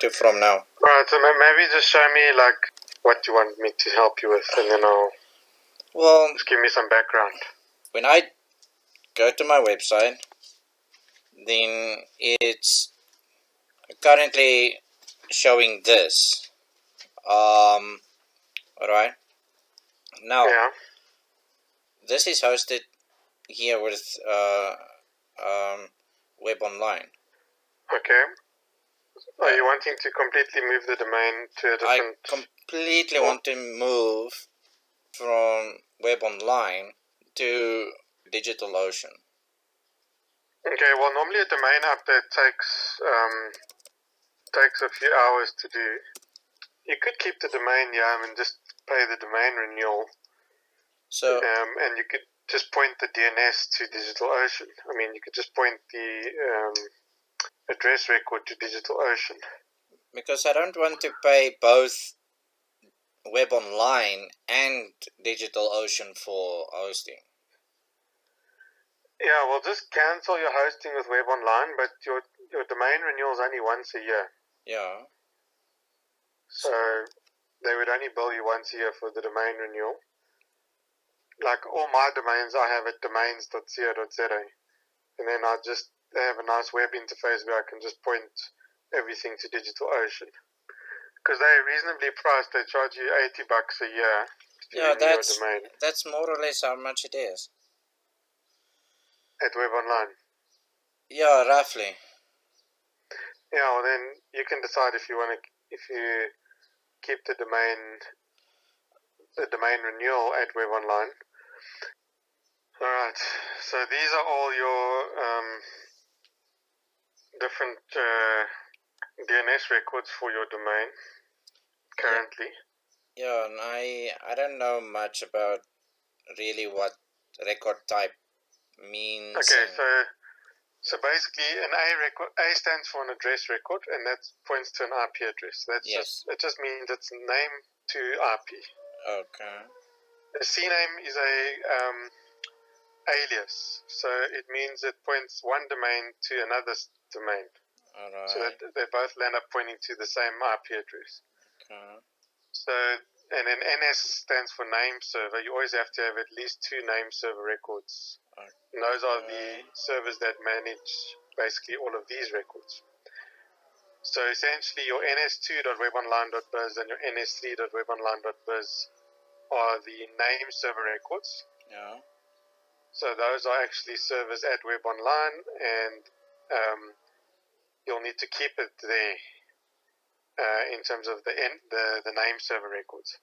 to from now? Alright, so maybe just show me like what you want me to help you with, and then just give me some background. When I go to my website, then it's currently showing this. Alright. Now, this is hosted here with WebOnline. Okay. Are you wanting to completely move the domain to a different... I completely want to move from WebOnline to DigitalOcean. Okay, well normally a domain update takes a few hours to do. You could keep the domain and just pay the domain renewal. So and you could just point the DNS to DigitalOcean. I mean, you could just point the address record to DigitalOcean. Because I don't want to pay both WebOnline and DigitalOcean for hosting. Yeah, well, just cancel your hosting with WebOnline, but your domain renewal is only once a year. Yeah. So they would only bill you once a year for the domain renewal. Like all my domains, I have at domains.co.za, and then they have a nice web interface where I can just point everything to DigitalOcean. Because they're reasonably priced. They charge you $80 a year to renew your domain. That's more or less how much it is. At WebOnline? Yeah, roughly. Yeah, well then you can decide if you keep the domain renewal at WebOnline. Alright, so these are all your different DNS records for your domain currently. Yeah, and I don't know much about really what record type means. Okay, so basically an A stands for an address record, and that points to an IP address. It just means it's name to IP. Okay. A C name is a alias, so it means it points one domain to another domain. Alright. So that they both land up pointing to the same IP address. Okay. So, and then NS stands for name server. You always have to have at least 2 name server records. Okay. And those are the servers that manage basically all of these records. So essentially your ns2.webonline.biz and your ns3.webonline.biz are the name server records. Yeah. So those are actually servers at WebOnline, and you'll need to keep it there in terms of the name server records.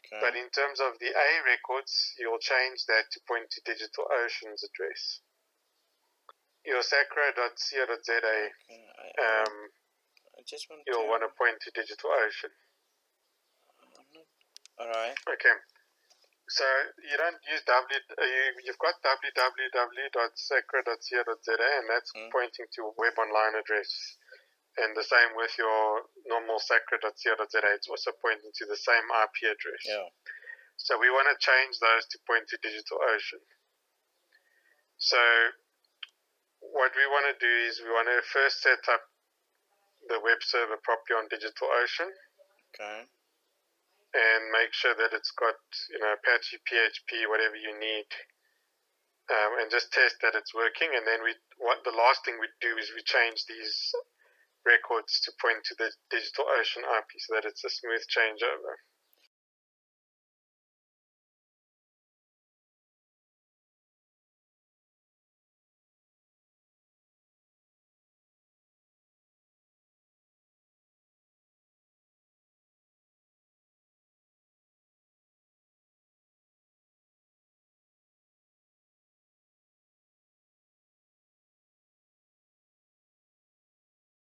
Okay. But in terms of the A records, you'll change that to point to DigitalOcean's address. Your sacra.co.za, you'll want to point to DigitalOcean. Alright. Okay. So you don't use you've got www.sacra.co.za, and that's pointing to a WebOnline address. And the same with your normal sacra.co.za, it's also pointing to the same IP address. Yeah. So we want to change those to point to DigitalOcean. So what we want to do is we want to first set up the web server properly on DigitalOcean. Okay. And make sure that it's got, Apache, PHP, whatever you need, and just test that it's working. And then the last thing we do is we change these records to point to the DigitalOcean IP so that it's a smooth changeover.